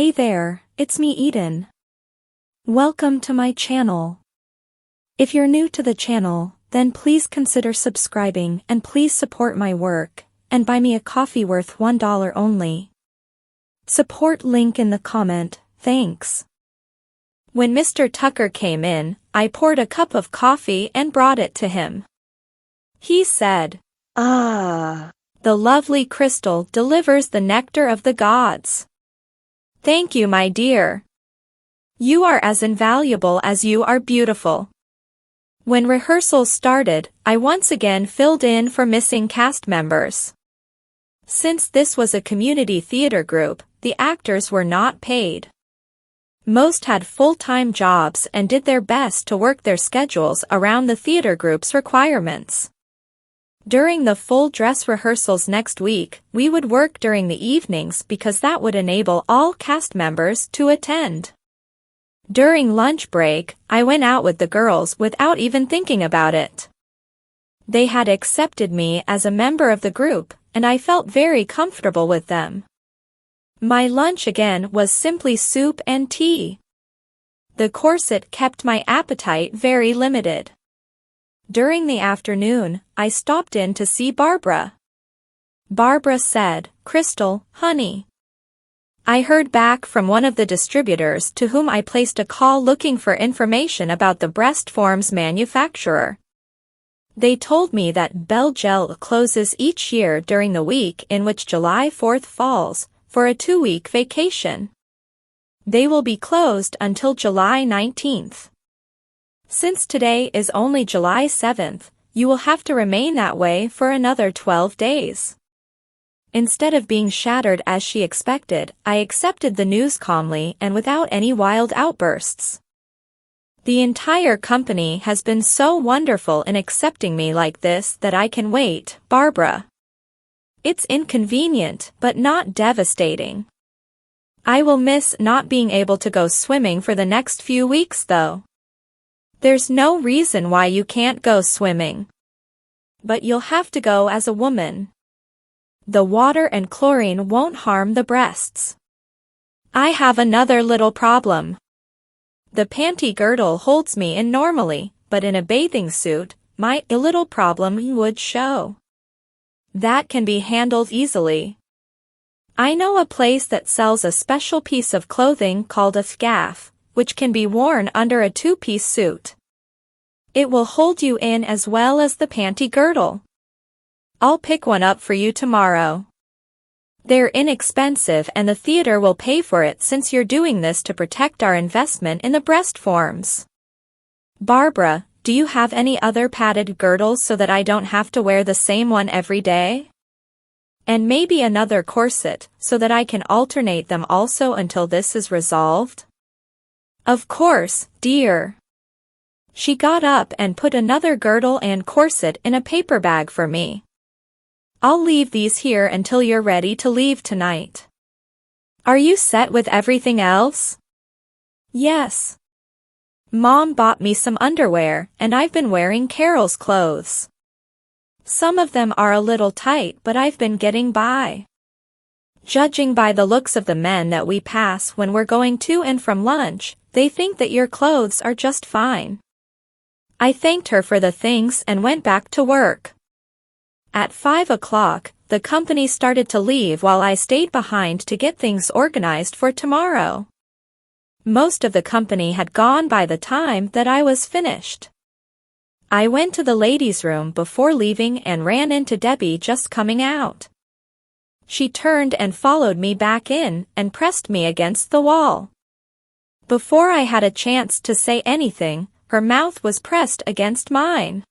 Hey there, it's me Eden. Welcome to my channel. If you're new to the channel, then please consider subscribing and please support my work, and buy me a coffee worth $1 only. Support link in the comment, thanks. When Mr. Tucker came in, I poured a cup of coffee and brought it to him. He said, "Ah, the lovely crystal delivers the nectar of the gods. Thank you, my dear. You are as invaluable as you are beautiful." When rehearsals started, I once again filled in for missing cast members. Since this was a community theater group, the actors were not paid. Most had full-time jobs and did their best to work their schedules around the theater group's requirements. During the full dress rehearsals next week, we would work during the evenings because that would enable all cast members to attend. During lunch break, I went out with the girls without even thinking about it. They had accepted me as a member of the group, and I felt very comfortable with them. My lunch again was simply soup and tea. The corset kept my appetite very limited. During the afternoon, I stopped in to see Barbara. Barbara said, "Crystal, honey, I heard back from one of the distributors to whom I placed a call looking for information about the breast forms manufacturer. They told me that Belle Gel closes each year during the week in which July 4th falls, for a 2-week vacation. They will be closed until July 19th. Since today is only July 7th, you will have to remain that way for another 12 days. Instead of being shattered as she expected, I accepted the news calmly and without any wild outbursts. The entire company has been so wonderful in accepting me like this that I can wait, Barbara. It's inconvenient, but not devastating. I will miss not being able to go swimming for the next few weeks though. There's no reason why you can't go swimming. But you'll have to go as a woman. The water and chlorine won't harm the breasts. I have another little problem. The panty girdle holds me in normally, but in a bathing suit, my little problem would show. That can be handled easily. I know a place that sells a special piece of clothing called a scarf, which can be worn under a 2-piece suit. It will hold you in as well as the panty girdle. I'll pick one up for you tomorrow. They're inexpensive and the theater will pay for it since you're doing this to protect our investment in the breast forms. Barbara, do you have any other padded girdles so that I don't have to wear the same one every day? And maybe another corset, so that I can alternate them also until this is resolved? Of course, dear. She got up and put another girdle and corset in a paper bag for me. I'll leave these here until you're ready to leave tonight. Are you set with everything else? Yes. Mom bought me some underwear, and I've been wearing Carol's clothes. Some of them are a little tight, but I've been getting by. Judging by the looks of the men that we pass when we're going to and from lunch, they think that your clothes are just fine. I thanked her for the things and went back to work. At 5 o'clock, the company started to leave while I stayed behind to get things organized for tomorrow. Most of the company had gone by the time that I was finished. I went to the ladies' room before leaving and ran into Debbie just coming out. She turned and followed me back in and pressed me against the wall. Before I had a chance to say anything, her mouth was pressed against mine.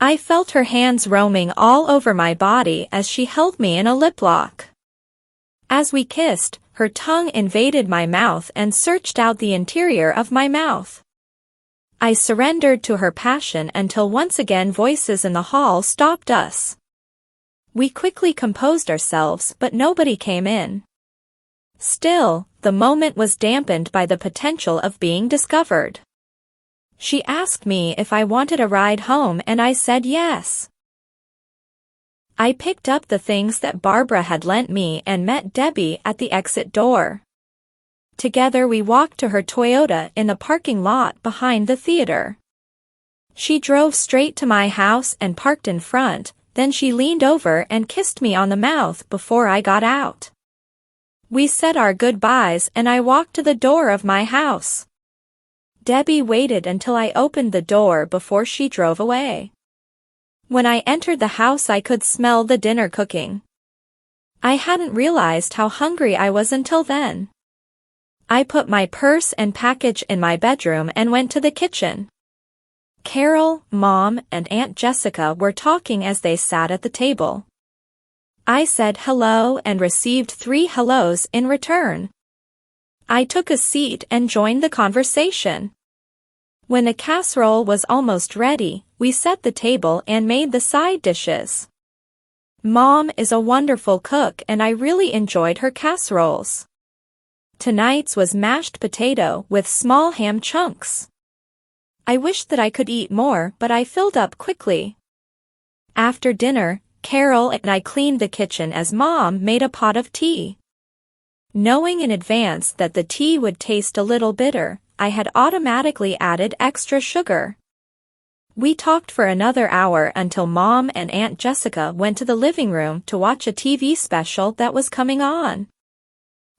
I felt her hands roaming all over my body as she held me in a lip lock. As we kissed, her tongue invaded my mouth and searched out the interior of my mouth. I surrendered to her passion until once again voices in the hall stopped us. We quickly composed ourselves, but nobody came in. Still, the moment was dampened by the potential of being discovered. She asked me if I wanted a ride home and I said yes. I picked up the things that Barbara had lent me and met Debbie at the exit door. Together we walked to her Toyota in the parking lot behind the theater. She drove straight to my house and parked in front, then she leaned over and kissed me on the mouth before I got out. We said our goodbyes and I walked to the door of my house. Debbie waited until I opened the door before she drove away. When I entered the house I could smell the dinner cooking. I hadn't realized how hungry I was until then. I put my purse and package in my bedroom and went to the kitchen. Carol, Mom, and Aunt Jessica were talking as they sat at the table. I said hello and received 3 hellos in return. I took a seat and joined the conversation. When the casserole was almost ready, we set the table and made the side dishes. Mom is a wonderful cook and I really enjoyed her casseroles. Tonight's was mashed potato with small ham chunks. I wished that I could eat more, but I filled up quickly. After dinner, Carol and I cleaned the kitchen as Mom made a pot of tea. Knowing in advance that the tea would taste a little bitter, I had automatically added extra sugar. We talked for another hour until Mom and Aunt Jessica went to the living room to watch a TV special that was coming on.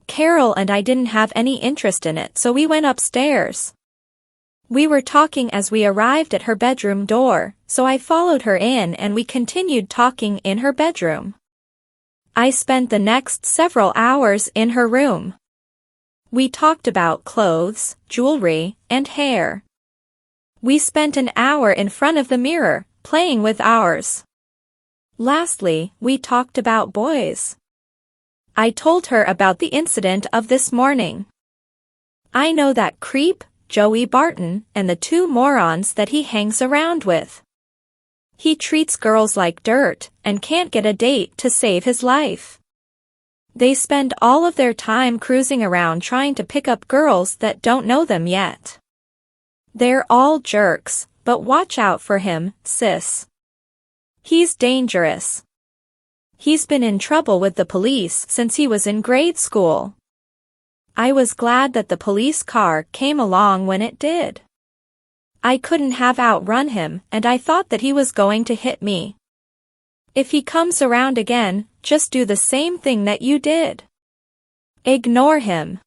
Carol and I didn't have any interest in it, so we went upstairs. We were talking as we arrived at her bedroom door, so I followed her in and we continued talking in her bedroom. I spent the next several hours in her room. We talked about clothes, jewelry, and hair. We spent an hour in front of the mirror, playing with ours. Lastly, we talked about boys. I told her about the incident of this morning. I know that creep, Joey Barton, and the 2 morons that he hangs around with. He treats girls like dirt and can't get a date to save his life. They spend all of their time cruising around trying to pick up girls that don't know them yet. They're all jerks, but watch out for him, sis. He's dangerous. He's been in trouble with the police since he was in grade school. I was glad that the police car came along when it did. I couldn't have outrun him and I thought that he was going to hit me. If he comes around again, just do the same thing that you did. Ignore him.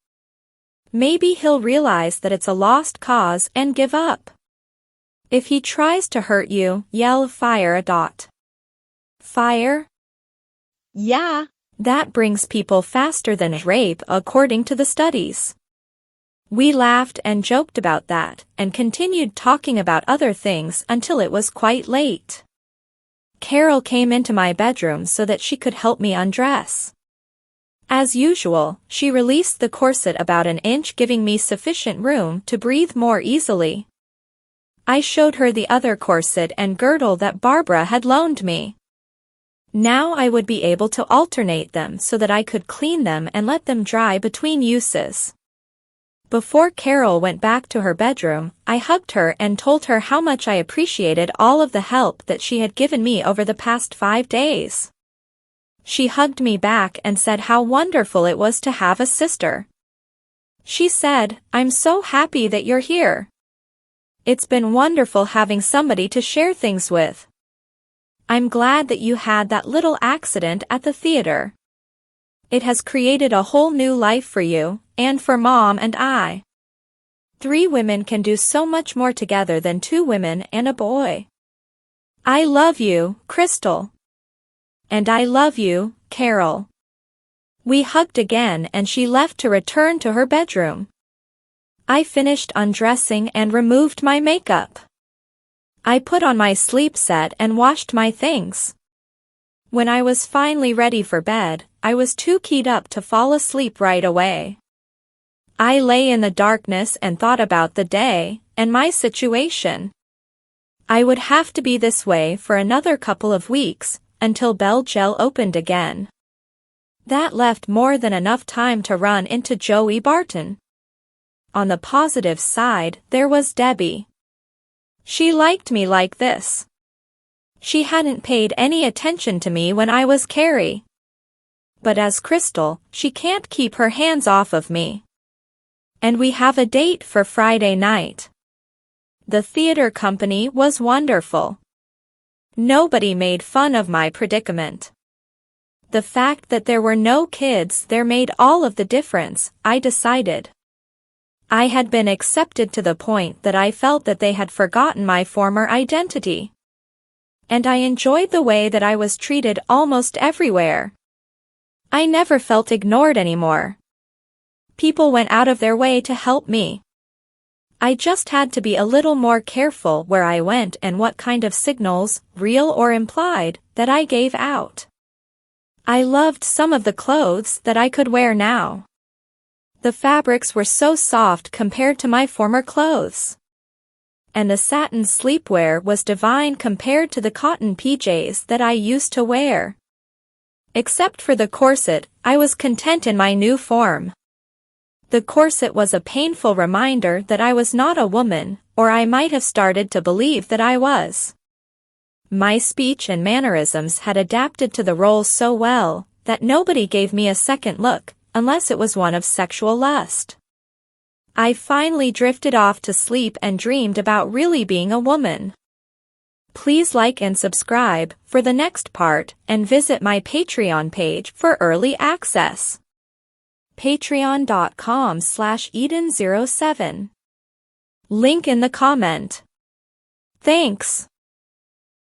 Maybe he'll realize that it's a lost cause and give up. If he tries to hurt you, yell fire . Fire? Yeah, that brings people faster than rape according to the studies. We laughed and joked about that, and continued talking about other things until it was quite late. Carol came into my bedroom so that she could help me undress. As usual, she released the corset about an inch, giving me sufficient room to breathe more easily. I showed her the other corset and girdle that Barbara had loaned me. Now I would be able to alternate them so that I could clean them and let them dry between uses. Before Carol went back to her bedroom, I hugged her and told her how much I appreciated all of the help that she had given me over the past 5 days. She hugged me back and said how wonderful it was to have a sister. She said, "I'm so happy that you're here. It's been wonderful having somebody to share things with. I'm glad that you had that little accident at the theater. It has created a whole new life for you, and for Mom and I. 3 women can do so much more together than 2 women and a boy. I love you, Crystal. And I love you, Carol." We hugged again and she left to return to her bedroom. I finished undressing and removed my makeup. I put on my sleep set and washed my things. When I was finally ready for bed, I was too keyed up to fall asleep right away. I lay in the darkness and thought about the day and my situation. I would have to be this way for another couple of weeks, until Bell Gel opened again. That left more than enough time to run into Joey Barton. On the positive side, there was Debbie. She liked me like this. She hadn't paid any attention to me when I was Carrie. But as Crystal, she can't keep her hands off of me. And we have a date for Friday night. The theater company was wonderful. Nobody made fun of my predicament. The fact that there were no kids there made all of the difference, I decided. I had been accepted to the point that I felt that they had forgotten my former identity. And I enjoyed the way that I was treated almost everywhere. I never felt ignored anymore. People went out of their way to help me. I just had to be a little more careful where I went and what kind of signals, real or implied, that I gave out. I loved some of the clothes that I could wear now. The fabrics were so soft compared to my former clothes. And the satin sleepwear was divine compared to the cotton PJs that I used to wear. Except for the corset, I was content in my new form. The corset was a painful reminder that I was not a woman, or I might have started to believe that I was. My speech and mannerisms had adapted to the role so well that nobody gave me a second look, unless it was one of sexual lust. I finally drifted off to sleep and dreamed about really being a woman. Please like and subscribe for the next part and visit my Patreon page for early access. Patreon.com/Eden07. Link in the comment. Thanks.